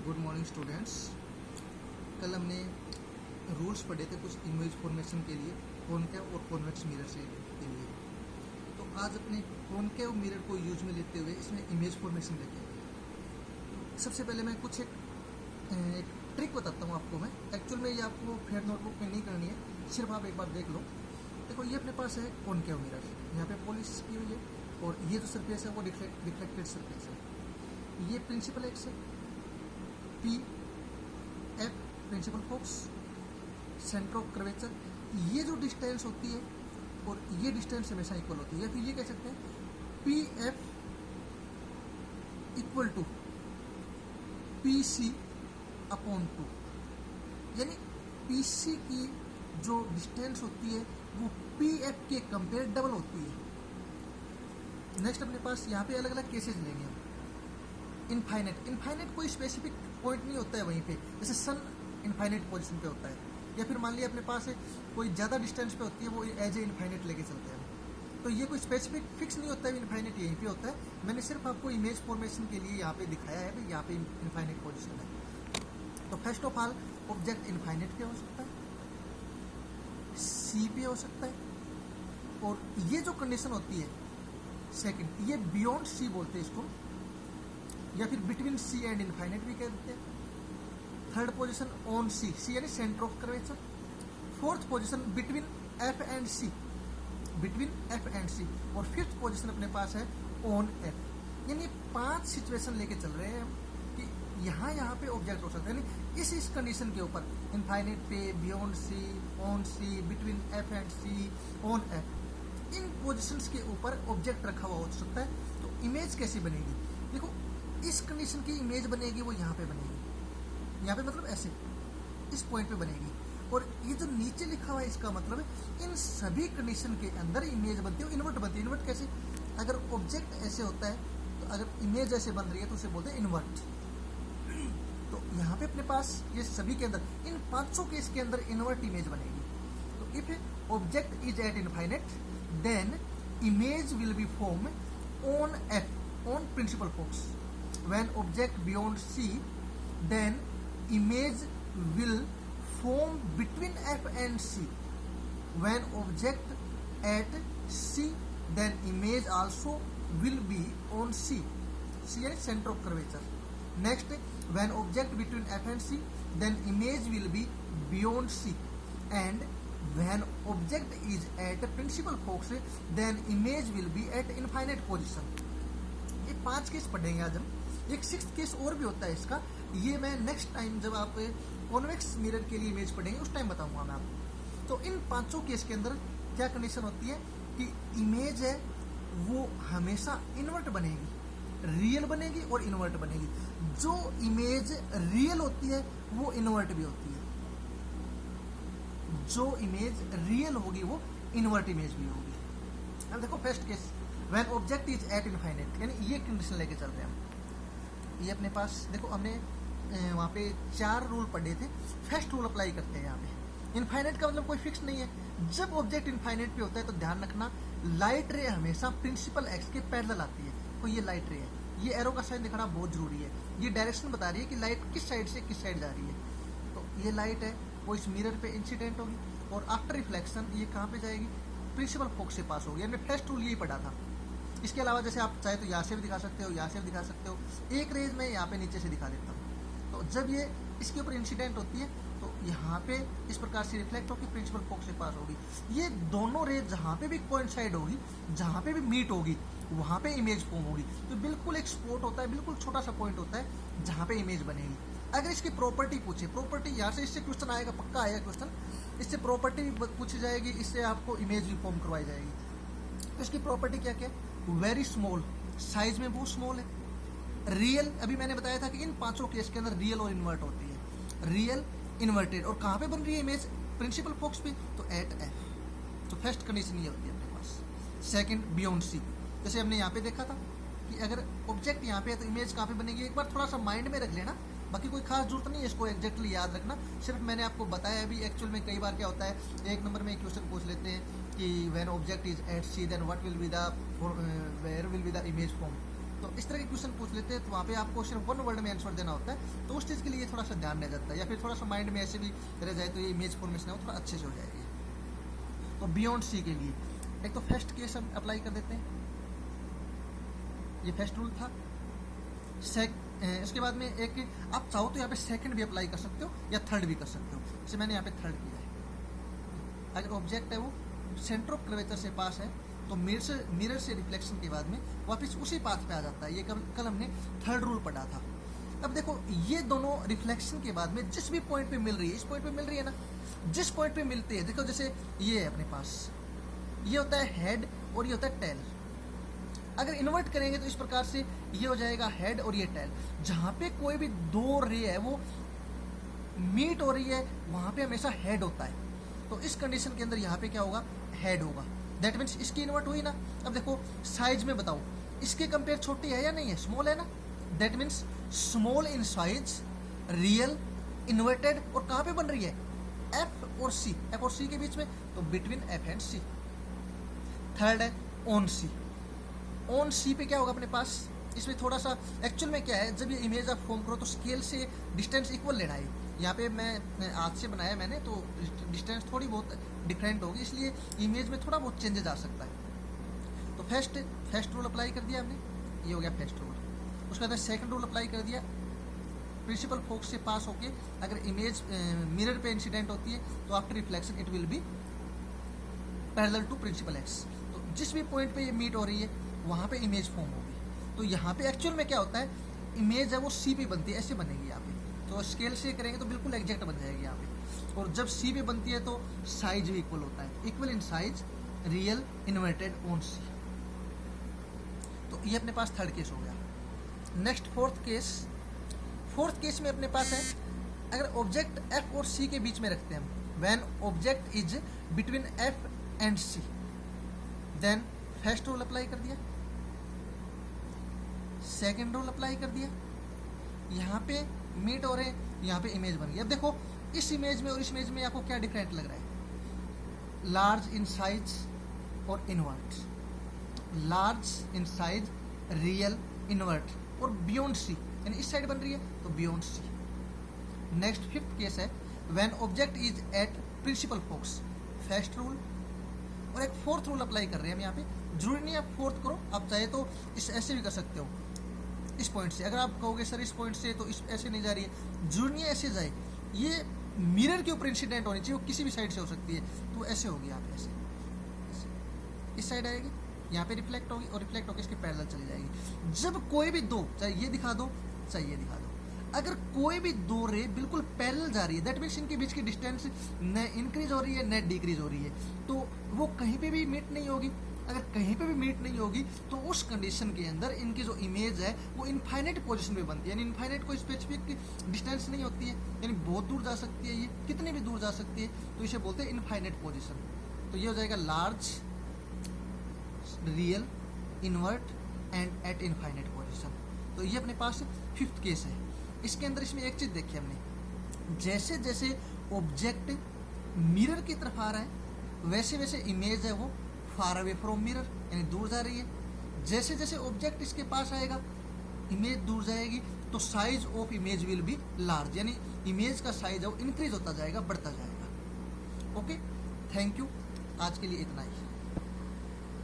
Good morning students. कल हमने rules पढ़े थे कुछ इमेज फॉर्मेशन के लिए, कॉनकेव और कॉन्वेक्स मिरर से के लिए। तो आज अपने कॉनकेव मिरर को यूज में लेते हुए इसमें इमेज फॉर्मेशन देखेंगे। सबसे पहले मैं कुछ एक ट्रिक बताता हूँ आपको। मैं एक्चुअल में ये आपको फेयर नोटबुक में नहीं करनी है, सिर्फ आप एक बार देख लो। देखो, ये अपने पास है कॉनकेव मिरर, यहाँ पे पॉलिश की हुई है और ये जो सरफेस है वो रिफ्लेक्टेड सरफेस है। ये प्रिंसिपल एक्स है, P F principal focus, centre of curvature. ये जो डिस्टेंस होती है और ये डिस्टेंस हमेशा इक्वल होती है, या फिर ये कह सकते हैं P F equal to P C upon 2, यानी पी सी की जो डिस्टेंस होती है वो पी एफ के कंपेयर डबल होती है। नेक्स्ट अपने पास यहाँ पे अलग अलग केसेस लेंगे हम। इनफाइनाइट कोई स्पेसिफिक पॉइंट नहीं होता है वहीं पे, जैसे सन इनफाइनाइट पोजीशन पे होता है, या फिर मान लिया अपने पास है कोई ज़्यादा डिस्टेंस पे होती है, वो एज ए इनफाइनाइट लेके चलते हैं। तो ये कोई स्पेसिफिक फिक्स नहीं होता है, इनफाइनाइट यहीं पे होता है। मैंने सिर्फ आपको इमेज फॉर्मेशन के लिए यहाँ पे दिखाया है भाई, यहाँ पे इनफाइनाइट पोजिशन है। तो first of all object infinite पे हो सकता है, सी पे हो सकता है, और ये जो कंडीशन होती है सेकंड, ये बियॉन्ड सी बोलते हैं इसको, या फिर बिटवीन सी एंड इनफाइनाइट भी कह देते हैं। Third position on C, C यानी centre of curvature. Fourth position between F and C, between F and C. और फिफ्थ पोजीशन अपने पास है ऑन एफ। यानी 5 सिचुएशन लेके चल रहे हैं हम कि यहाँ पे ऑब्जेक्ट हो सकता है, यानी इस कंडीशन के ऊपर इनफाइनाइट पे, beyond C, on C, between F and C, on F, in positions के ऊपर ऑब्जेक्ट रखा हुआ हो सकता है। तो इमेज कैसी बनेगी? देखो, इस कंडीशन की इमेज बनेगी वो यहाँ पे बनेगी, यहाँ पे मतलब ऐसे इस पॉइंट पे बनेगी। और ये जो नीचे लिखा हुआ है इसका मतलब है इन सभी कंडीशन के अंदर इमेज बनती है, इन्वर्ट बनती है। इन्वर्ट कैसे? अगर ऑब्जेक्ट ऐसे होता है तो अगर इमेज ऐसे बन रही है तो उसे बोलते हैं इन्वर्ट। तो यहाँ पे अपने पास ये सभी के अंदर, इन 500 केस के अंदर इन्वर्ट इमेज बनेगी। तो if object is at infinite then image will be form on F, on principal focus. When object beyond C, then image will form between F and C. When object at C, then image also will be on C. C is center of curvature. Next, when object between F and C, then image will be beyond C. And when object is at principal focus, then image will be at infinite position. ये 5 case पढ़ेंगे आज हम। एक 6th case और भी होता है इसका, ये मैं नेक्स्ट टाइम जब आप कॉन्वेक्स मिरर के लिए इमेज पढ़ेंगे उस टाइम बताऊंगा मैं आपको। तो इन 500 केस के अंदर क्या कंडीशन होती है कि इमेज है वो हमेशा इन्वर्ट बनेगी, रियल बनेगी और इन्वर्ट बनेगी। जो इमेज रियल होती है वो इन्वर्ट भी होती है, जो इमेज रियल होगी वो इन्वर्ट इमेज भी होगी। अब देखो first case, when object is at infinite, यानी ये कंडीशन लेके चल रहे हैं हम। ये अपने पास देखो, हमने वहाँ पे 4 रूल पढ़े थे। फर्स्ट रूल अप्लाई करते हैं यहाँ पे। इनफाइनाइट का मतलब कोई फिक्स नहीं है। जब ऑब्जेक्ट इनफाइनाइट पे होता है तो ध्यान रखना, लाइट रे हमेशा प्रिंसिपल एक्स के पैरेलल आती है। तो ये लाइट रे है, ये एरो का साइन दिखाना बहुत जरूरी है। ये डायरेक्शन बता रही है कि लाइट किस साइड से किस साइड जा रही है। तो ये लाइट है वो इस मिरर पे इंसिडेंट होगी, और आफ्टर रिफ्लेक्शन ये कहाँ पे जाएगी? प्रिंसिपल फोकस से पास होगी। हमने फर्स्ट रूल यही पढ़ा था। इसके अलावा जैसे आप चाहे तो यहाँ से भी दिखा सकते हो, यहाँ से भी दिखा सकते हो। एक रेज में यहाँ पे नीचे से दिखा देता हूँ। तो जब ये इसके ऊपर इंसिडेंट होती है तो यहाँ पे इस प्रकार से रिफ्लेक्ट होकर प्रिंसिपल फोकस से पास होगी। ये दोनों रेज जहाँ पे भी कोइंसाइड होगी, जहाँ पे भी मीट होगी, वहाँ पे इमेज फॉर्म होगी। तो बिल्कुल एक स्पॉट होता है, बिल्कुल छोटा सा पॉइंट होता है जहाँ पे इमेज बनेगी। अगर इसकी प्रॉपर्टी पूछे, प्रॉपर्टी यहाँ से इससे क्वेश्चन आएगा, पक्का आएगा क्वेश्चन, इससे प्रॉपर्टी पूछी जाएगी, इससे आपको इमेज भी फॉर्म करवाई जाएगी। तो इसकी प्रॉपर्टी क्या क्या है? वेरी स्मॉल, साइज में बहुत स्मॉल है। रियल, अभी मैंने बताया था कि इन 500 केस के अंदर रियल और इन्वर्ट होती है। रियल, इन्वर्टेड, और कहाँ पे बन रही है इमेज? प्रिंसिपल फोकस पे, तो एट एफ। तो फर्स्ट कंडीशन ये होती है अपने पास। सेकंड, बियॉन्ड सी, जैसे हमने यहाँ पे देखा था कि अगर ऑब्जेक्ट यहाँ पे है तो इमेज कहाँ पे बनेगी। एक बार थोड़ा सा माइंड में रख लेना, बाकी कोई खास जरूरत नहीं है इसको एग्जैक्टली याद रखना। सिर्फ मैंने आपको बताया अभी। एक्चुअल में कई बार क्या होता है, 1 नंबर में क्वेश्चन पूछ लेते हैं कि when object is at C then what will be the, where will be the image form. तो इस तरह के क्वेश्चन पूछ लेते हैं, तो वहाँ पे आपको सिर्फ वन वर्ड में आंसर देना होता है, तो उस चीज़ के लिए थोड़ा सा ध्यान रह जाता है, या फिर थोड़ा सा माइंड में ऐसे भी रह जाए तो ये इमेज फॉर्मेशन है वो थोड़ा अच्छे से हो जाएगी। तो बियॉन्ड सी के लिए एक तो फर्स्ट केस हम अप्लाई कर देते हैं, ये फर्स्ट रूल था। इसके बाद में एक आप चाहो तो यहाँ पे सेकंड भी अप्लाई कर सकते हो या थर्ड भी कर सकते हो, जैसे मैंने यहाँ पे थर्ड किया है। अगर ऑब्जेक्ट है वो सेंटर ऑफ कर्वेचर से पास है तो मिरर से रिफ्लेक्शन के बाद में वापस उसी पाथ पे आ जाता है। ये कल हमने थर्ड रूल पढ़ा था। अब देखो ये दोनों रिफ्लेक्शन के बाद में जिस भी पॉइंट पे मिल रही है, इस पॉइंट पे मिल रही है ना, जिस पॉइंट पे मिलती है, देखो जैसे ये है अपने पास, ये होता है हेड और ये होता है टेल। अगर इन्वर्ट करेंगे तो इस प्रकार से ये हो जाएगा हेड और ये टेल। जहाँ पे कोई भी दो रे है वो मीट हो रही है वहाँ पे हमेशा हेड होता है, तो इस कंडीशन के अंदर यहाँ पे क्या होगा, हेड होगा। दैट मीन्स इसकी इन्वर्ट हुई ना। अब देखो साइज में बताओ, इसके कंपेयर छोटी है या नहीं है, स्मॉल है ना। That means small in size, real, inverted, और कहाँ पे बन रही है, एफ और सी, एफ और सी के बीच में, तो between F and C. Third है ऑन सी। ऑन सी पे क्या होगा अपने पास, इसमें थोड़ा सा एक्चुअल में क्या है, जब ये इमेज आप फॉर्म करो तो स्केल से डिस्टेंस इक्वल लेना है। यहाँ पे मैं हाथ से बनाया मैंने, तो डिस्टेंस थोड़ी बहुत डिफरेंट होगी, इसलिए इमेज में थोड़ा बहुत चेंजेस आ सकता है। तो फर्स्ट रूल अप्लाई कर दिया हमने, ये हो गया फर्स्ट रूल। उसके बाद सेकंड रूल अप्लाई कर दिया, प्रिंसिपल फोकस से पास होके अगर इमेज मिरर पे इंसिडेंट होती है तो after reflection it will be parallel to principal X. तो जिस भी पॉइंट पे ये मीट हो रही है वहाँ पे इमेज फॉर्म होगी। तो यहाँ पे एक्चुअल में क्या होता है, इमेज है वो सी पे बनती है, ऐसे बनेगी यहाँ पे। तो स्केल से करेंगे तो बिल्कुल एग्जैक्ट बन जाएगी यहाँ पे। और जब सी पे बनती है तो साइज भी इक्वल होता है, equal in size, real, inverted, on C. तो ये अपने पास थर्ड केस हो गया। नेक्स्ट फोर्थ केस में अपने पास है, अगर ऑब्जेक्ट एफ और सी के बीच में रखते हैं हम, when object is between F and C, then first rule apply कर दिया, सेकंड रूल अप्लाई कर दिया, यहाँ पे मीट हो रहे हैं, यहाँ पे इमेज बन गई। अब देखो इस इमेज में और इस इमेज में आपको क्या डिफरेंट लग रहा है, लार्ज इन साइज और invert, large in size, real, invert, और बियॉन्ड सी, यानी इस साइड बन रही है तो beyond C. Next fifth case है, when object is at principal focus, first rule. और एक फोर्थ रूल अप्लाई कर रहे हैं हम यहाँ पे, जरूरी नहीं आप फोर्थ करो, आप चाहे तो इस ऐसे भी कर सकते हो, इस पॉइंट से। अगर आप कहोगे सर इस पॉइंट से तो इस ऐसे नहीं जा रही है, जरूरी नहीं ऐसे जाए, ये मिरर के ऊपर इंसिडेंट होनी चाहिए, वो किसी भी साइड से हो सकती है, तो ऐसे होगी यहाँ पे, ऐसे इस साइड आएगी, यहाँ पे रिफ्लेक्ट होगी और रिफ्लेक्ट होकर इसके पैरेलल चली जाएगी। जब कोई भी दो, चाहे ये दिखा दो चाहे ये दिखा दो, अगर कोई भी दो रे बिल्कुल पैरेलल जा रही है, दैट मीन्स इनके बीच की डिस्टेंस न इंक्रीज हो रही है न डिक्रीज हो रही है, तो वो कहीं पे भी मीट नहीं होगी। अगर कहीं पे भी मीट नहीं होगी तो उस कंडीशन के अंदर इनकी जो इमेज है वो इनफाइनाइट पोजीशन में बनती है, यानी इनफाइनाइट कोई स्पेसिफिक डिस्टेंस नहीं होती है, यानी बहुत दूर जा सकती है, ये कितने भी दूर जा सकती है, तो इसे बोलते हैं इनफाइनाइट पोजीशन। तो ये हो जाएगा large, real, invert and eight infinite position. तो ये अपने पास फिफ्थ केस है। इसके अंदर इसमें एक चीज देखी हमने, जैसे जैसे ऑब्जेक्ट मिरर की तरफ आ रहा है वैसे वैसे इमेज है वो फार अवे फ्रॉम मिरर, यानी दूर जा रही है। जैसे जैसे ऑब्जेक्ट इसके पास आएगा इमेज दूर जाएगी, तो size of image will B large, यानी इमेज का साइज है वो इंक्रीज होता जाएगा, बढ़ता जाएगा। ओके, थैंक यू, आज के लिए इतना ही।